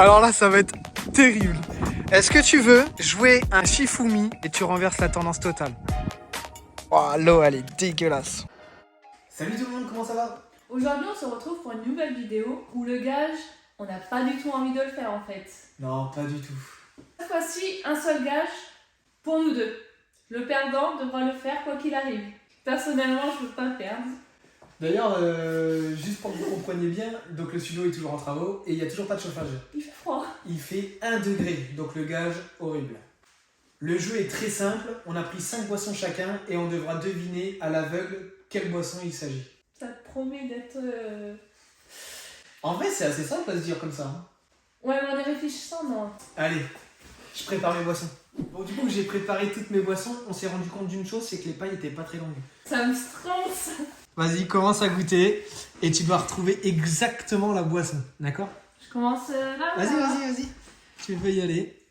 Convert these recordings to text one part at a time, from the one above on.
Alors là, ça va être terrible. Est-ce que tu veux jouer un Shifumi et tu renverses la tendance totale? Oh, l'eau, elle est dégueulasse. Salut tout le monde, comment ça va? Aujourd'hui, on se retrouve pour une nouvelle vidéo où le gage, on n'a pas du tout envie de le faire en fait. Non, pas du tout. Cette fois-ci, un seul gage pour nous deux. Le perdant devra le faire quoi qu'il arrive. Personnellement, je ne veux pas perdre. D'ailleurs, juste pour que vous compreniez bien, donc le studio est toujours en travaux et il n'y a toujours pas de chauffage. Il fait froid. Il fait 1 degré, donc le gage horrible. Le jeu est très simple, on a pris 5 boissons chacun et on devra deviner à l'aveugle quelle boisson il s'agit. Ça te promet d'être... En vrai, c'est assez simple à se dire comme ça. Hein. Ouais, mais en y réfléchissant, non. Allez, je prépare mes boissons. Bon, du coup, j'ai préparé toutes mes boissons. On s'est rendu compte d'une chose, c'est que les pailles n'étaient pas très longues. Ça me stresse. Vas-y, commence à goûter et tu dois retrouver exactement la boisson, d'accord? Je commence là. Vas-y. Tu peux y aller.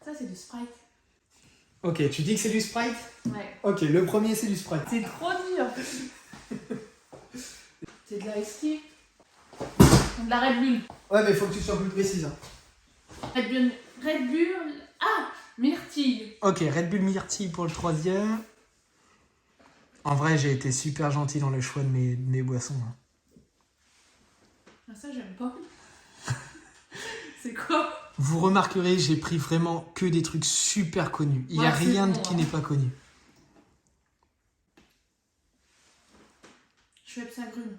Ça, c'est du Sprite. Ok, tu dis que c'est du Sprite? Ouais. Ok, le premier, c'est du Sprite. C'est trop dur. C'est de la tea. De la Red Bull. Ouais, mais il faut que tu sois plus précise. Hein. Red Bull. Ah, myrtille. Ok, Red Bull Myrtille pour le troisième. En vrai, j'ai été super gentil dans le choix de mes boissons. Hein. Ah, ça, j'aime pas. C'est quoi? Vous remarquerez, j'ai pris vraiment que des trucs super connus. Il n'y a rien bon, qui n'est pas connu. Schweppes agrumes.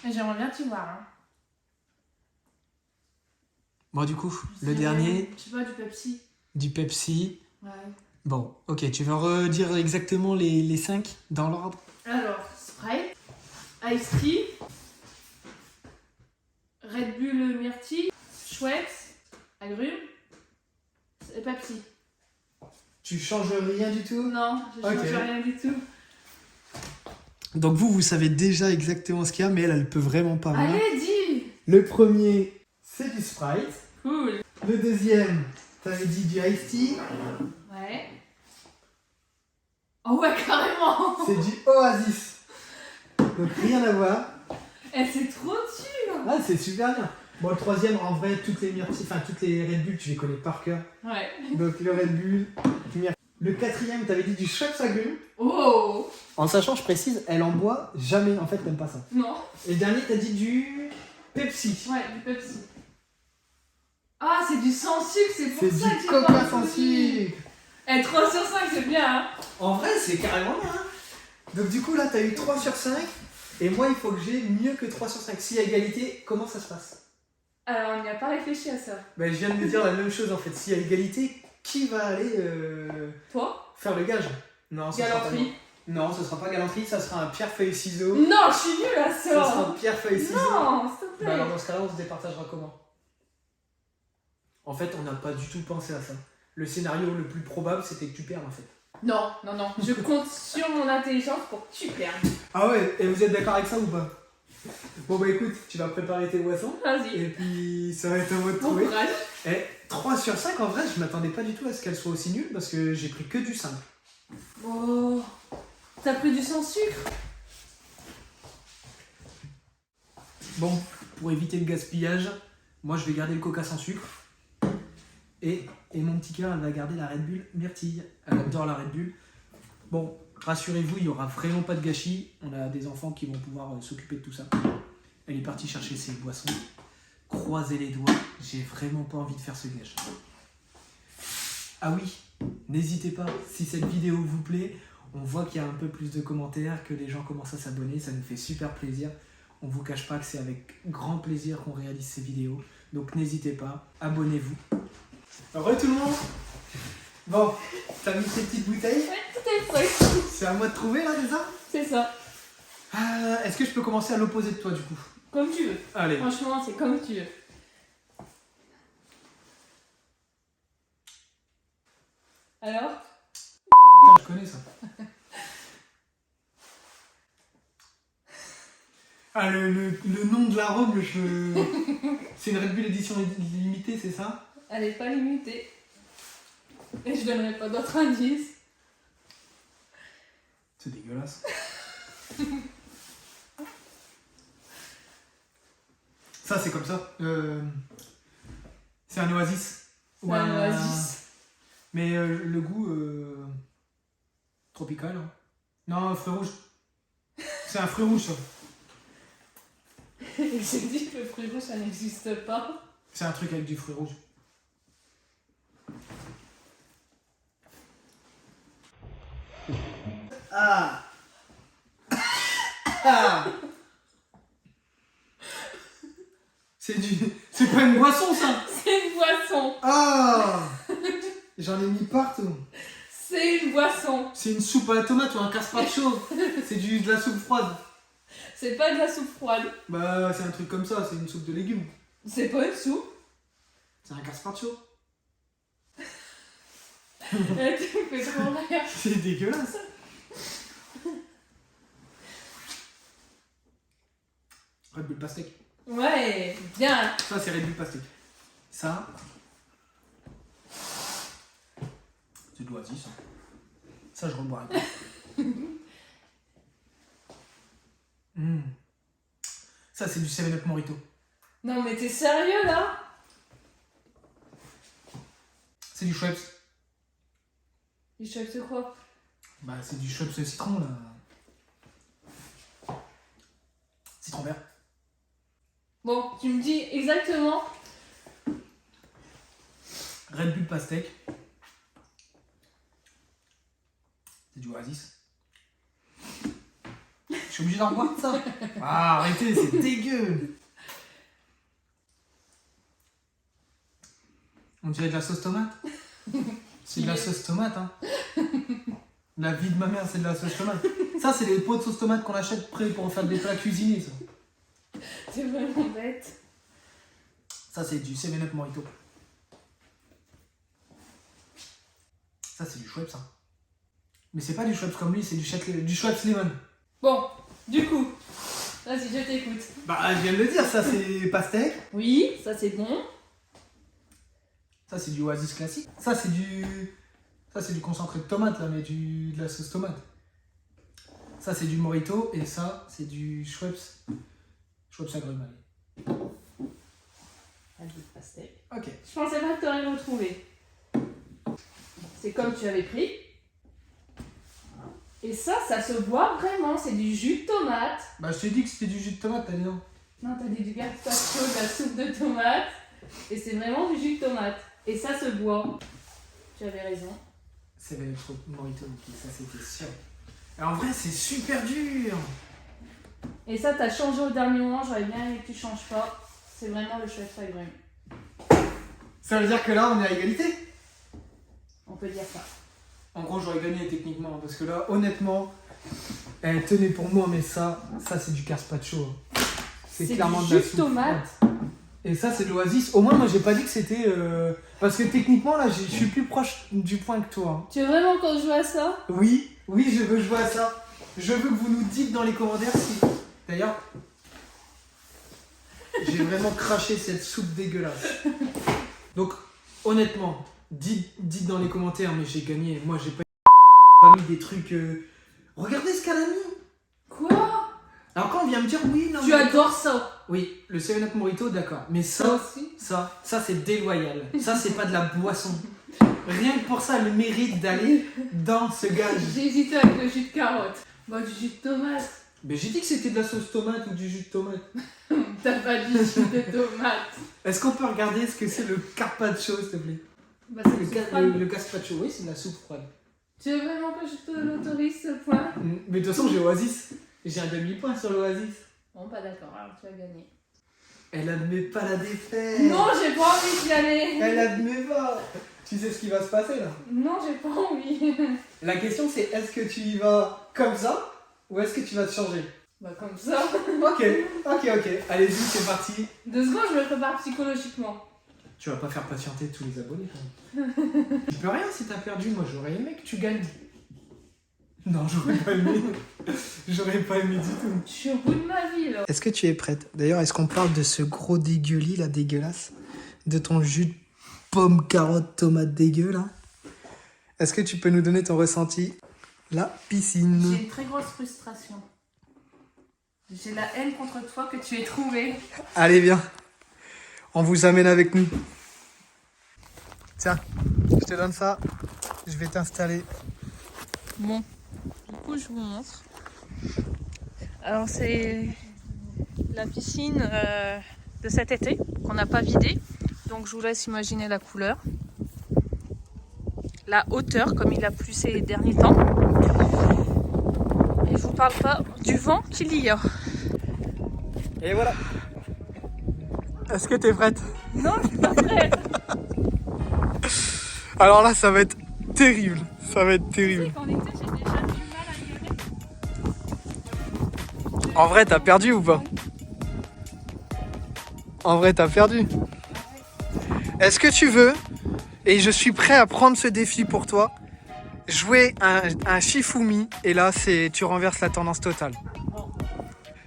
Et j'aimerais bien t'y voir. Hein. Bon, du coup, le dernier, Je sais pas, du Pepsi. du Pepsi. Ouais. Bon, ok, tu veux redire exactement les 5 dans l'ordre? Alors, Sprite, Ice Tea, Red Bull Myrtille, Schweppes, agrumes et Pepsi. Tu changes rien du tout? Non, je change rien du tout. Donc vous savez déjà exactement ce qu'il y a, mais elle peut vraiment pas. Allez, dis! Le premier, c'est du Sprite. Cool. Le deuxième, t'avais dit du Ice Tea. Ouais. Oh ouais, carrément! C'est du Oasis. Donc rien à voir. Eh, c'est trop dur! Ah, c'est super bien. Bon, le troisième, en vrai, toutes les myrtilles, enfin toutes les Red Bull, tu les connais par cœur. Ouais. Donc le Red Bull, le quatrième, t'avais dit du Schweppes agrumes. Oh! En sachant, je précise, elle en boit jamais, en fait, t'aimes pas ça. Non. Et le dernier, t'as dit du Pepsi. Ouais, du Pepsi. Ah, c'est du sans sucre, c'est pour C'est ça que du j'ai Coca pas sans retenu. sucre. Eh, 3 sur 5, c'est bien, hein? En vrai, c'est carrément bien. Hein. Donc du coup, là, t'as eu 3 sur 5. Et moi, il faut que j'ai mieux que 3 sur 5. Si à égalité, comment ça se passe? Alors, on n'y a pas réfléchi à ça. Ben, je viens de me dire la même chose, en fait. Si à égalité, qui va aller Toi? faire le gage? Non, ce sera pas Galanterie. Non, ce sera pas galanterie, ça sera un pierre-feuille-ciseau. Non, je suis nulle à Ça ça! sera un pierre-feuille-ciseau. Non, s'il te plaît! Bah alors dans ce cas-là, on se départagera comment? En fait, on n'a pas du tout pensé à ça. Le scénario le plus probable, c'était que tu perdes en fait. Non, je compte sur mon intelligence pour que tu perdes. Ah ouais, et vous êtes d'accord avec ça ou pas? Bon bah écoute, tu vas préparer tes boissons. Vas-y. Et puis ça va être à moi de Bon trouver. courage. Et 3 sur 5, en vrai, je m'attendais pas du tout à ce qu'elle soit aussi nulle parce que j'ai pris que du simple. Oh, t'as pris du sans sucre? Bon, pour éviter le gaspillage, moi je vais garder le coca sans sucre. Et mon petit cœur, elle va garder la Red Bull Myrtille. Elle adore la Red Bull. Bon, rassurez-vous, il n'y aura vraiment pas de gâchis. On a des enfants qui vont pouvoir s'occuper de tout ça. Elle est partie chercher ses boissons. Croisez les doigts, j'ai vraiment pas envie de faire ce gâche. Ah oui, n'hésitez pas, si cette vidéo vous plaît, on voit qu'il y a un peu plus de commentaires, que les gens commencent à s'abonner, ça nous fait super plaisir. On vous cache pas que c'est avec grand plaisir qu'on réalise ces vidéos. Donc n'hésitez pas, abonnez-vous. Re tout le monde. Bon, t'as mis tes petites bouteilles? Ouais, tout est prêt. C'est à moi de trouver là déjà? C'est ça. Est-ce que je peux commencer à l'opposé de toi du coup? Comme tu veux. Allez. Franchement, c'est comme tu veux. Alors? Putain, je connais ça. Ah, le nom de l'arôme, c'est une Red Bull édition limitée, c'est ça? Elle est pas limitée. Et je donnerai pas d'autres indices. C'est dégueulasse. Ça, c'est comme ça. C'est un oasis. C'est un oasis. Mais le goût tropical. Hein. Non, fruit rouge. C'est un fruit rouge, ça. Et j'ai dit que le fruit rouge, ça n'existe pas. C'est un truc avec du fruit rouge. Ah. Ah. C'est pas une boisson, ça. C'est une boisson. Ah. J'en ai mis partout. C'est une boisson. C'est une soupe à la tomate ou un carpaccio. C'est de la soupe froide. C'est pas de la soupe froide. Bah, c'est un truc comme ça, c'est une soupe de légumes. C'est pas une soupe. C'est un carpaccio. Tu me fais trop rire. C'est dégueulasse. Red Bull pastèque. Ouais, bien. Ça, c'est Red Bull pastèque. Ça, c'est de l'oasis. Ça. Ça, je reboirai pas. Ça, c'est du 7-Up Morito. Non mais t'es sérieux là? C'est du Schweppes. Il choque de quoi? Bah, c'est du Schweppes citron, là. Citron vert. Bon, tu me dis exactement. Red Bull pastèque. C'est du Oasis. Je suis obligé d'en boire ça. Ah, arrêtez, c'est dégueu. On dirait de la sauce tomate. C'est de la sauce tomate, hein. La vie de ma mère, c'est de la sauce tomate. Ça, c'est les pots de sauce tomate qu'on achète prêts pour en faire des plats cuisinés, ça. T'es vraiment bête. Ça, c'est du 7-Up Morito. Ça, c'est du Schweppes, ça. Mais c'est pas du Schweppes comme lui, c'est du Schweppes Lemon. Bon, du coup, vas-y, je t'écoute. Bah, je viens de le dire, ça, c'est pastèque. Oui, ça c'est bon. Ça, c'est du Oasis classique. Ça, c'est du concentré de tomate, là, mais de la sauce tomate. Ça, c'est du Morito. Et ça, c'est du Schweppes. Schweppes agrumes, allez. Un peu de pastèque. Ok. Je pensais pas que t'aurais retrouvé. C'est comme tu avais pris. Et ça se boit vraiment. C'est du jus de tomate. Bah, je t'ai dit que c'était du jus de tomate, t'as dit non. Non, t'as dit du gazpacho, de la soupe de tomate. Et c'est vraiment du jus de tomate. Et ça se boit. Tu avais raison. C'est le Morito, ok, ça, c'était sûr. Et en vrai, c'est super dur. Et ça, t'as changé au dernier moment. J'aurais bien aimé que tu changes pas. C'est vraiment le Schweppes agrumes. Ça veut dire que là, on est à égalité. On peut dire ça. En gros, j'aurais gagné techniquement, parce que là, honnêtement, tenez pour moi, mais ça c'est du carpaccio. C'est clairement du de la jus de soupe. tomate. Et ça, c'est de l'Oasis. Au moins, moi, j'ai pas dit que c'était... Parce que techniquement, là, je suis plus proche du point que toi. Tu veux vraiment qu'on joue à ça? Oui, je veux jouer à ça. Je veux que vous nous dites dans les commentaires si... D'ailleurs, j'ai vraiment craché cette soupe dégueulasse. Donc, honnêtement, dites dans les commentaires, mais j'ai gagné. Moi, j'ai pas mis des trucs... Regardez ce qu'elle a mis. Quoi? Alors quand on vient me dire oui, non Tu mais... adores ça. Oui, le 7-Up Morito, d'accord. Mais Ça ça, aussi. ça c'est déloyal. Ça, c'est pas de la boisson. Rien que pour ça, le mérite d'aller dans ce gage. J'ai hésité avec le jus de carotte. Bah, du jus de tomate. Mais j'ai dit que c'était de la sauce tomate ou du jus de tomate. T'as pas dit jus de tomate. Est-ce qu'on peut regarder ce que c'est le carpaccio, s'il te plaît? Bah, c'est Le gazpacho, oui, c'est de la soupe froide. Tu veux vraiment que je te l'autorise ce point? Mais de toute façon, j'ai Oasis. J'ai un demi-point sur l'Oasis. Bon, pas d'accord, alors tu as gagné. Elle admet pas la défaite. Non, j'ai pas envie d'y aller. Elle admet pas. Tu sais ce qui va se passer là? Non, j'ai pas envie. La question c'est est-ce que tu y vas comme ça ou est-ce que tu vas te changer? Bah, comme ça. Ok. Allez-y, c'est parti. 2 secondes, je me prépare psychologiquement. Tu vas pas faire patienter tous les abonnés quand même. Tu peux rien si t'as perdu, moi j'aurais aimé que tu gagnes. Non, j'aurais pas aimé. J'aurais pas aimé du tout. Je suis au bout de ma vie là. Est-ce que tu es prête? D'ailleurs, est-ce qu'on parle de ce gros dégueulis là, dégueulasse? De ton jus de pomme, carotte, tomate dégueu là? Est-ce que tu peux nous donner ton ressenti? la piscine. J'ai une très grosse frustration. J'ai la haine contre toi que tu aies trouvé. Allez, viens. On vous amène avec nous. Tiens, je te donne ça. Je vais t'installer. Bon, du coup, je vous montre. Alors, c'est la piscine de cet été qu'on n'a pas vidée. Donc, je vous laisse imaginer la couleur. La hauteur, comme il a plu ces derniers temps. Et je vous parle pas du vent qu'il y a. Et voilà. Est-ce que t'es prête? Non, je suis pas prête. Alors là, ça va être terrible. Ça va être terrible. Qu'en été, j'ai déjà du mal à y aller. En vrai, t'as perdu ou pas? En vrai, t'as perdu. Est-ce que tu veux, et je suis prêt à prendre ce défi pour toi, jouer un Shifumi, et là, tu renverses la tendance totale.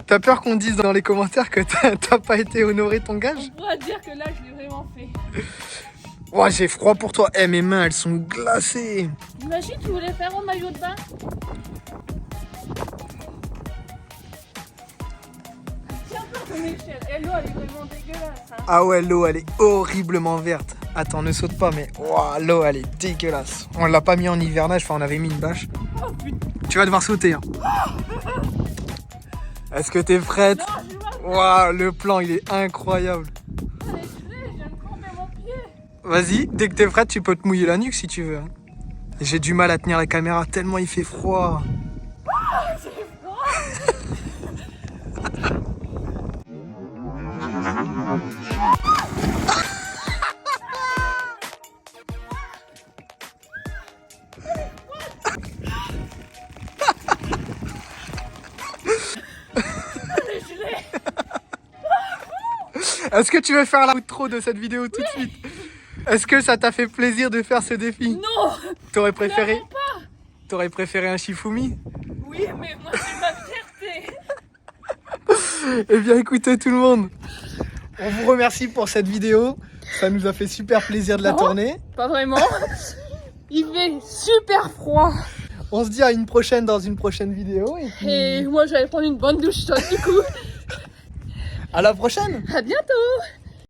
T'as peur qu'on dise dans les commentaires que t'as pas été honoré ton gage? On pourra dire que là, je l'ai vraiment fait. Oh, j'ai froid pour toi. Eh, mes mains, elles sont glacées. Imagine, tu voulais faire un maillot de bain. Tiens pas ton échelle. Et l'eau, elle est vraiment dégueulasse. Hein. Ah ouais, l'eau, elle est horriblement verte. Attends, ne saute pas, mais wow, l'eau, elle est dégueulasse. On l'a pas mis en hivernage, enfin, on avait mis une bâche. Oh putain. Tu vas devoir sauter. Hein. Est-ce que t'es prête? Non, je vois. Waouh, le plan, il est incroyable. Elle est gelée, je viens de tremper mon pied. Vas-y, dès que t'es prête, tu peux te mouiller la nuque si tu veux. Hein. J'ai du mal à tenir la caméra tellement il fait froid. C'est froid. Elle est gelée. Est-ce que tu veux faire la outro de cette vidéo tout de suite? Est-ce que ça t'a fait plaisir de faire ce défi? Non. T'aurais préféré? Clairement pas. T'aurais préféré un Shifumi? Oui, mais moi, c'est ma fierté. Eh bien écoutez tout le monde, on vous remercie pour cette vidéo. Ça nous a fait super plaisir de la Non. tourner. Pas vraiment. Il fait super froid. On se dit à une prochaine dans une prochaine vidéo. Et puis Et moi, j'allais prendre une bonne douche chaude du coup. à la prochaine! À bientôt.